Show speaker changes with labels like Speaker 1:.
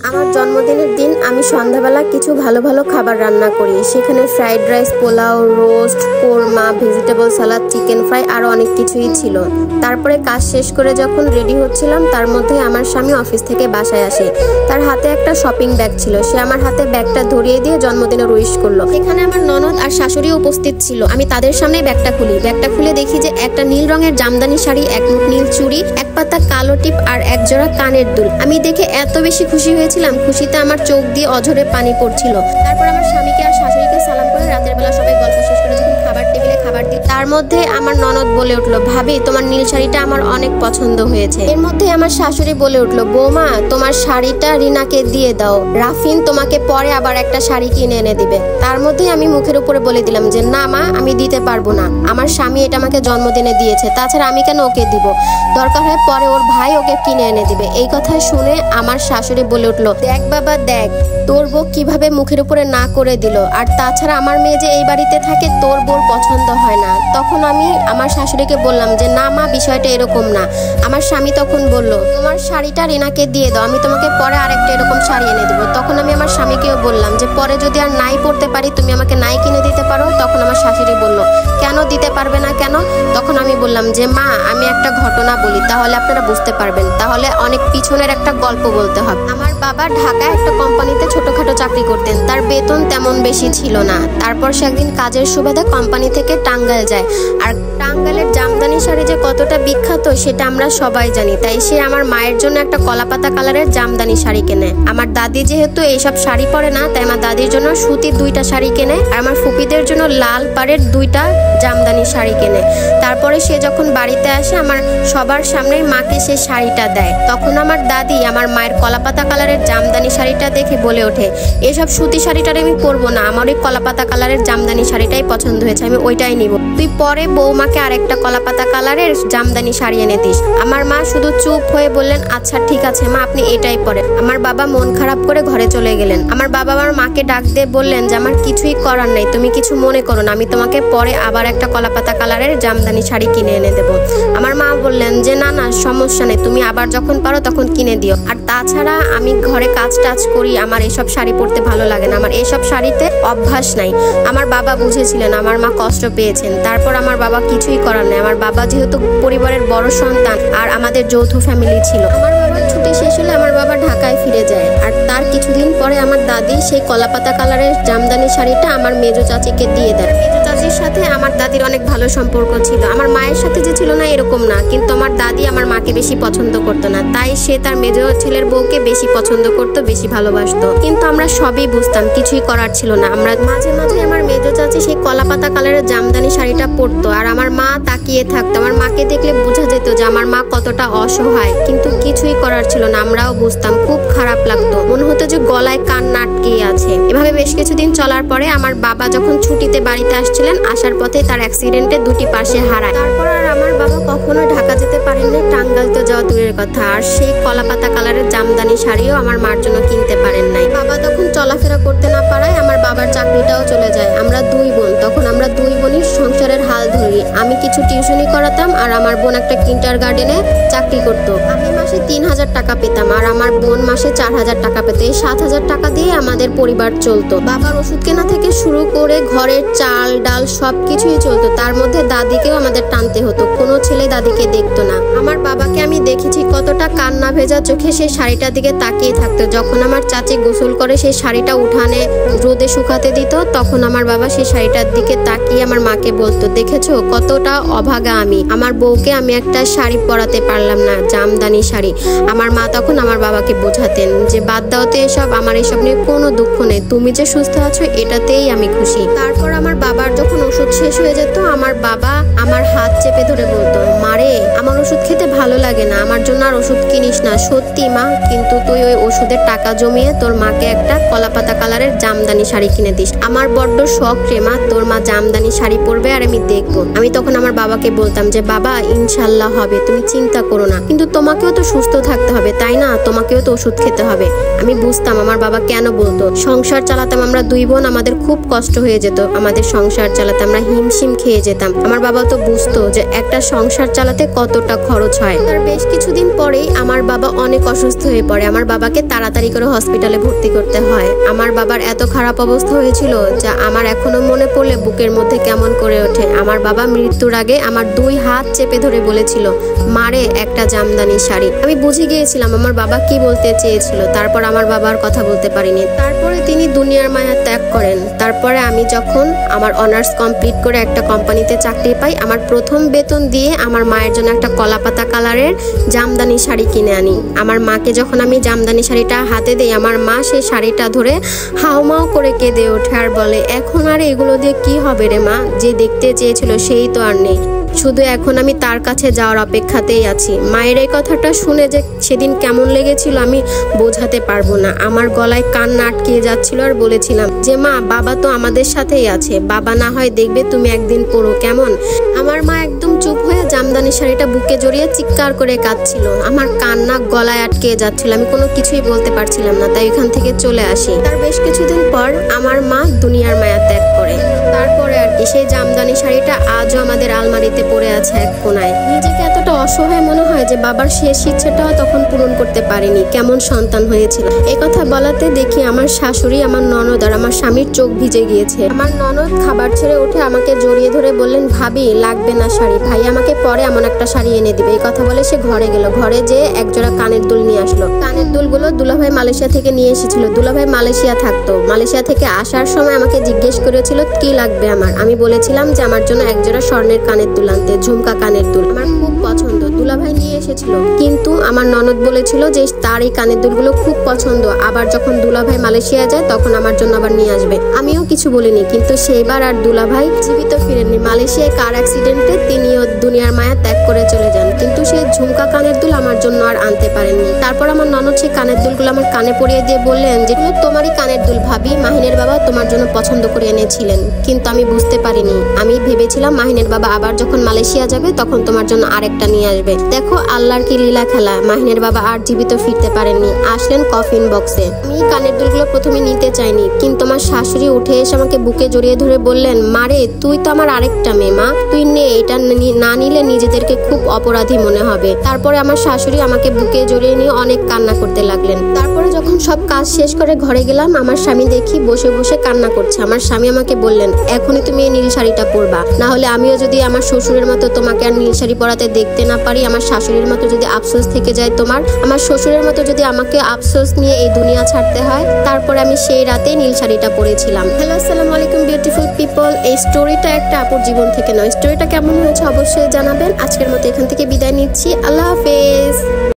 Speaker 1: আমার জন্মদিনের দিন আমি সন্ধ্যাবেলা কিছু ভালো ভালো খাবার রান্না করি। সেখানে fried rice, pulao, roast, korma, vegetable সালাদ, চিকেন ফ্রাই আরও অনেক কিছুই ছিল। তারপরে কাজ শেষ করে যখন রেডি হচ্ছিলাম তার মধ্যে আমার স্বামী অফিস থেকে বাসায় আসে। তার হাতে একটা শপিং ব্যাগ ছিল, সে আমার হাতে ব্যাগটা ধরিয়ে দিয়ে জন্মদিনে উইশ করলো। এখানে আমার ননদ আর শাশুড়ি উপস্থিত ছিল। আমি তাদের সামনে ব্যাগটা খুলি। ব্যাগটা খুলে দেখি যে একটা নীল রঙের জামদানি শাড়ি, এক মুঠ নীল চুড়ি, এক পাতা কালো টিপ আর এক জোড়া কানের দুল। আমি দেখে এত বেশি খুশি হয়েছিলাম, খুশিতে আমার চোখ দিয়ে অঝরে পানি পড়ছিল। তারপর আমার স্বামীকে আর শাশুড়িকে সালাম করে রাতের বেলা সবাই গল্প শেষ করে যখন খাবার টেবিলে খাবার দিই, তার মধ্যে আমার ননদ বলে উঠলো, ভাবি তোমার নীল শাড়িটা আমার অনেক পছন্দ হয়েছে। এর মধ্যে আমার শাশুড়ি বলে উঠলো, বৌমা তোমার শাড়িটা রিনাকে দিয়ে দাও, রাফিন তোমাকে পরে আবার একটা শাড়ি কিনে এনে দিবে। তার মধ্যে আমি মুখের উপরে বলে দিলাম যে না মা, আমি দিতে পারবো না, আমার স্বামী এটা আমাকে জন্মদিনে দিয়েছে, তাছাড়া আমি কেন ওকে দিব, দরকার হয় পরে ওর ভাই ওকে কিনে এনে দিবে। এই কথা শুনে আমার শাশুড়ি বলে উঠলো, দেখ বাবা দেখ, তোর বউ কিভাবে মুখের উপরে না করে দিল, আর তাছাড়া আমার মেয়ে যে এই বাড়িতে থাকে তোর বউর পছন্দ হয় না। তখন আমি আমার শাশুড়িকে বললাম যে না মা, বিষয়টা এরকম না। আমার স্বামী তখন বলল, তোমার শাড়িটা রিনাকে দিয়ে দাও, আমি তোমাকে পরে আরেকটা এরকম শাড়ি এনে দেবো। তখন আমি আমার স্বামীকেও বললাম যে পরে যদি আর নাই পড়তে পারি তুমি আমাকে নাই কিনে দিতে পারো। তখন আমার শাশুড়ি বলল, কেন দিতে পারবে না কেন? তখন আমি বললাম যে মা, আমি একটা ঘটনা বলি, তাহলে আপনারা বুঝতে পারবেন, তাহলে অনেক পিছনের একটা গল্প বলতে হবে। আমার বাবা ঢাকায় একটা কোম্পানিতে ছোটখাটো চাকরি করতেন, তার বেতন তেমন বেশি ছিল না। তারপর সে একদিন কাজের সুবাদে কোম্পানি থেকে টাঙ্গাইল যায়, আর টাঙ্গাইলের জামদানি শাড়ি যে কতটা বিখ্যাত সেটা আমরা সবাই জানি। তাই সে আমার মায়ের জন্য একটা কলাপাতা কালারের জামদানি শাড়ি কেনে। আমার দাদি যেহেতু এইসব শাড়ি পরে না, তাই আমার দাদির জন্য সুতির 2টা শাড়ি কেনে, আর আমার ফুপিদের জন্য লাল পাড়ের 2টা জামদানি শাড়ি কেনে। তারপরে সে যখন বাড়িতে আসে আমার সবার সামনেই মাকে সে শাড়িটা দেয়। তখন আমার দাদি আমার মায়ের কলাপাতা কালারের জামদানি শাড়িটা দেখে বলে ওঠে, এসব সুতি শাড়িটার আমি পরবো না, আমার ওই কলাপাতা কালারের জামদানি শাড়িটাই পছন্দ হয়েছে, আমি ওইটাই নিব, তুই পরে বৌমাকে আরেকটা কলাপাতা কালারের জামদানি শাড়ি এনে দিস। আমার মা শুধু চুপ হয়ে বললেন, আচ্ছা ঠিক আছে মা, আপনি এটাই পরেন। আমার বাবা মন খারাপ করে ঘরে চলে গেলেন। আমার বাবা আমার মাকে ডাক দিয়ে বললেন যে আমার কিছুই করার নাই, তুমি কিছু মনে করো না, আমি তোমাকে পরে আবার একটা কলাপাতা কালারের জামদানি শাড়ি কিনে এনে দেবো। আমার মা বললেন যে না না, সমস্যা নেই, তুমি আবার যখন পারো তখন কিনে দিও, আর তাছাড়া আমি ঘরে কাজ টাজ করি, আমার এসব শাড়ি পরতে ভালো লাগে না, আমার এসব শাড়িতে অভ্যাস নাই। আমার বাবা বুঝেছিলেন আমার মা কষ্ট পেয়েছেন। তারপর আমার বাবা কিছুই করার নেই, আমার বাবা যেহেতু পরিবারের বড় সন্তান আর আমাদের যৌথ ফ্যামিলি ছিল। আমার বাবার ছুটি শেষ হলে আমার বাবা ঢাকায় ফিরে যায়, আর তার কিছুদিন পরে আমার দাদি সেই কলাপাতা কালারের জামদানি শাড়িটা আমার মেজো চাচিকে দিয়ে দেয়। মেজো চাচির সাথে আমার দাদির অনেক ভালো সম্পর্ক ছিল, আমার মায়ের সাথে যে ছিল না এরকম না, কিন্তু আমার দাদি আমার মাকে বেশি পছন্দ করতো না, তাই সে তার মেজো ছেলের বউকে বেশি পছন্দ করতো, বেশি ভালোবাসতো। কিন্তু আমরা সবই বুঝতাম, কিছুই করার ছিল না। আমরা মাঝে মাঝে আমার মেজো চাচি সেই কলাপাতা কালারের জামদানি শাড়িটা পরতো, আর আমার মা তাকিয়ে থাকতো। আমার মাকে দেখলে বোঝা যেত যে আমার মা কতটা অসহায়, কিন্তু কিছুই করার ছিল না। আমরাও বুঝতাম, খুব খারাপ লাগতো, মনে হতো যে গলায় কান্না আটকে আছে। এভাবে বেশ কিছুদিন চলার পরে আমার বাবা যখন ছুটিতে বাড়িতে আসছিলেন, আসার পথে তার অ্যাক্সিডেন্টে 2টি পাশে হারায়। তারপর আর আমার বাবা কখনো ঢাকা যেতে পারেননি, টাঙ্গাইল তো যাওয়া দূরের কথা, আর সেই কলাপাতা কালারের জামদানি শাড়িও আমার মার জন্য কিনতে পারেন নাই। বাবা তখন চলাফেরা করতে না পারায় আমার বাবার চাকরিটাও চলে যায়। আমরা 2 বোন, তখন আমরা 2 বোনই সংসারের হাল ধরি। আমি কিছু টিউশনি করাতাম, আর আমার বোন একটা কিন্ডারগার্টেনে চাকরি করতো। আমি মাসে 3000 টাকা পেতাম, আর আমার বোন মাসে 4000 টাকা পেত। এই 7000 টাকা দিয়ে আমাদের পরিবার চলতো। বাবার ওষুধ কেনা থেকে শুরু করে ঘরের চাল ডাল সবকিছুই চলতো। তার মধ্যে দাদিকেও আমাদের টানতে হতো, কোনো ছেলে দাদিকে দেখতো না। আমার বাবাকে আমি দেখেছি কতটা কান্না ভেজা চোখে সেই শাড়িটার দিকে তাকিয়ে থাকতো। যখন আমার চাচি গোসল করে সেই শাড়িটা উঠানে রোদে শুকাতে দিত, তখন আমার বাবা সেই শাড়িটার দিকে তাকিয়ে আমার মাকে বলতো, দেখেছো কতটা অভাগা আমি, আমার বউকে আমি একটা শাড়ি পরাতে পারলাম না, জামদানি শাড়ি। আমার মা তখন আমার বাবাকে বোঝাতেন যে বাদ দাওতে এসব, আমার এসব নিয়ে কোনো দুঃখ নেই, তুমি যে সুস্থ আছো এটাতেই আমি খুশি। তারপর আমার বাবার যখন ওষুধ শেষ হয়ে যেত, আমার বাবা আমার হাত চেপে ধরে বলতো, মারে আমার ওষুধ খেতে ভালো লাগে না, আমার জন্য আর ওষুধ কিনিস না। সত্যি মা, কিন্তু তুই ওই ওষুধের টাকা জমিয়ে তোর মাকে একটা কলাপাতা কালারের জামদানি শাড়ি কিনে দিস। আমার বড্ড শখ রে মা, তোর মা জামদানি শাড়ি পরবে আর আমি দেখবো। আমি তখন আমার বাবাকে বলতাম যে বাবা ইনশাল্লাহ হবে, তুমি চিন্তা করো না, কিন্তু তোমাকেও তো সুস্থ থাকতে হবে তাই না, তোমাকেও তো ওষুধ খেতে হবে। আমি বুঝতাম আমার বাবা কেন বলতো। সংসার চালাতাম আমরা 2 বোন, আমাদের খুব কষ্ট হয়ে যেত, আমাদের সংসার চালাতে আমরা হিমশিম খেয়ে যেতাম। আমার বাবা তো বুঝতো যে একটা সংসার চালাতে কতটা খরচ হয়। তার বেশ কিছুদিন পরেই আমার বাবা অনেক অসুস্থ হয়ে পড়ে। আমার বাবাকে তাড়াতাড়ি করে হসপিটালে ভর্তি করতে হয়। আমার বাবার এত খারাপ অবস্থা হয়েছিল যা আমার এখনো মনে পড়লে বুকের মধ্যে কেমন করে ওঠে। আমার বাবা মৃত্যুর আগে আমার 2 হাত চেপে ধরে বলেছিল, মারে একটা জামদানি শাড়ি। আমি বুঝে গিয়েছিলাম আমার বাবা কি বলতে চেয়েছিল। তারপর আমার বাবার কথা বলতে পারিনি। তারপরে তিনি দুনিয়ার মায়া ত্যাগ করেন। তারপরে আমি যখন আমার অনার্স কমপ্লিট করে একটা কোম্পানিতে চাকরি পাই, আমার প্রথম বেতন দিয়ে আমার মায়ের জন্য একটা কলাপাতা কালারের জামদানি শাড়ি কিনে আনি। আমার মাকে যখন আমি জামদানি শাড়িটা হাতে দিই, আমার মা সেই শাড়িটা ধরে হাউমাউ করে কেঁদে ওঠে আর বলে, এখন আর এগুলো দিয়ে কি হবে রে মা, যে দেখতে চেয়েছিল সেই তো আর নেই, শুধু এখন আমি তার কাছে যাওয়ার অপেক্ষাতেই আছি। মায়ের এই কথাটা শুনে যে সেদিন কেমন লেগেছিল আমি বোঝাতে পারবো না। আমার গলায় কান্না আটকে যাচ্ছিল আর বলেছিলাম যে মা, বাবা তো আমাদের সাথেই আছে, বাবা না হয় দেখবে তুমি একদিন পড়ো কেমন। আমার মা একদম চুপ হয়ে জামদানি শাড়িটা বুকে জড়িয়ে চিৎকার করে কাঁদছিল। আমার কান্না গলায় আটকে যাচ্ছিল, আমি কোনো কিছুই বলতে পারছিলাম না, তাই এখান থেকে চলে আসি। তার বেশ কিছুদিন পর আমার মা দুনিয়ার মায়া ত্যাগ করে। তারপরে আর কি সেই জামদানি শাড়িটা আজও আমাদের আলমারিতে পড়ে আছে এক কোনায়। নিজেকে এতটা অসহায় মনে হয় যে বাবার শেষ ইচ্ছেটাও তখন পূরণ করতে পারিনি, কেমন সন্তান হয়েছিল। এই কথা বলাতে দেখি আমার শাশুড়ি, আমার ননদ আর আমার স্বামীর চোখ ভিজে গিয়েছে। আমার ননদ খাবার ছেড়ে উঠে আমাকে জড়িয়ে ধরে বললেন, ভাবি লাগবে না শাড়ি, ভাই আমাকে পরে এমন একটা শাড়ি এনে দিবে। এই কথা বলে সে ঘরে গেল। ঘরে যে একজোড়া কানের দুল নিয়ে আসলো। কানের দুলগুলো দুলাভাই মালয়েশিয়া থেকে নিয়ে এসেছিল। দুলাভাই মালয়েশিয়া থাকতো। মালয়েশিয়া থেকে আসার সময় আমাকে জিজ্ঞেস করেছিল কি লাগবে আমার। আমি বলেছিলাম যে আমার জন্য একজোড়া স্বর্ণের কানের দুল আনতে, ঝুমকা কানের দুল আমার খুব পছন্দ। দুলাভাই নিয়ে এসেছিল, কিন্তু আমার ননদ বলেছিল যে তার এই কানের দুলগুলো খুব পছন্দ, আবার যখন দুলাভাই মালয়েশিয়া যায় তখন আমার জন্য আবার নিয়ে আসবে। আমিও কিছু বলিনি, কিন্তু সেইবার আর দুলাভাই জীবিত ফিরেননি। মালয়েশিয়ায় কার অ্যাক্সিডেন্টে তিনিও দুনিয়ার মায়া ত্যাগ করে চলে যান, কিন্তু সেই ঝুমকা কানের দুল আমার জন্য আর আনতে পারেননি। তারপর আমার ননদ সেই কানের দুলগুলো আমার কানে পরিয়ে দিয়ে বললেন, যেগুলো তোমারই কানের দুল ভাবি, মাহিনের বাবা তোমার জন্য পছন্দ করে এনেছিলেন। কিন্তু আমি বুঝতে পারিনি, আমি ভেবেছিলাম মাহিনের বাবা আবার যখন মালয়েশিয়া যাবে তখন তোমার জন্য আরেকটা নিয়ে আসবে। দেখো আল্লাহর কি লীলা খেলা, মাহিনের বাবা আর জীবিত ফিরতে পারেননি, আসলেন কফিন বক্সে। আমি কানের দুলগুলো প্রথমে নিতে চাইনি, কিন্তু আমার শাশুড়ি উঠে এসে আমাকে বুকে জড়িয়ে ধরে বললেন, মারে তুই তো আমার আরেকটা মেয়ে, মা তুই নে, এটা না নিলে নিজেদেরকে খুব অপরাধী মনে হবে। তারপরে আমার শাশুড়ি আমাকে বুকে জড়িয়ে নিয়ে অনেক কান্না করতে লাগলেন। তারপরে যখন সব কাজ শেষ করে ঘরে গেলাম, আমার স্বামী দেখি বসে বসে কান্না করছে। আমার স্বামী আমাকে বললেন, এখনই তুমি এই নীল শাড়িটা পরবা, না হলে আমিও যদি আমার শ্বশুরের মতো তোমাকে আর নীল শাড়ি পরাতে দেখতে না পারি, আমার শাশুড়ির মতো যদি আফসোস থেকে যায় তোমার, আমার শ্বশুরের মতো যদি আমাকে আফসোস নিয়ে এই দুনিয়া ছাড়তে হয়। তারপরে আমি সেই রাতে নীল শাড়িটা পরেছিলাম। হ্যালো, আসসালামু আলাইকুম বিউটিফুল পিপল। এই স্টোরিটা একটা আপুর জীবন থেকে নয়। স্টোরিটা কেমন হয়েছে অবশ্যই জানাবেন। আজকের মতো এখান থেকে বিদায় নিচ্ছি। আল্লাহ হাফেজ।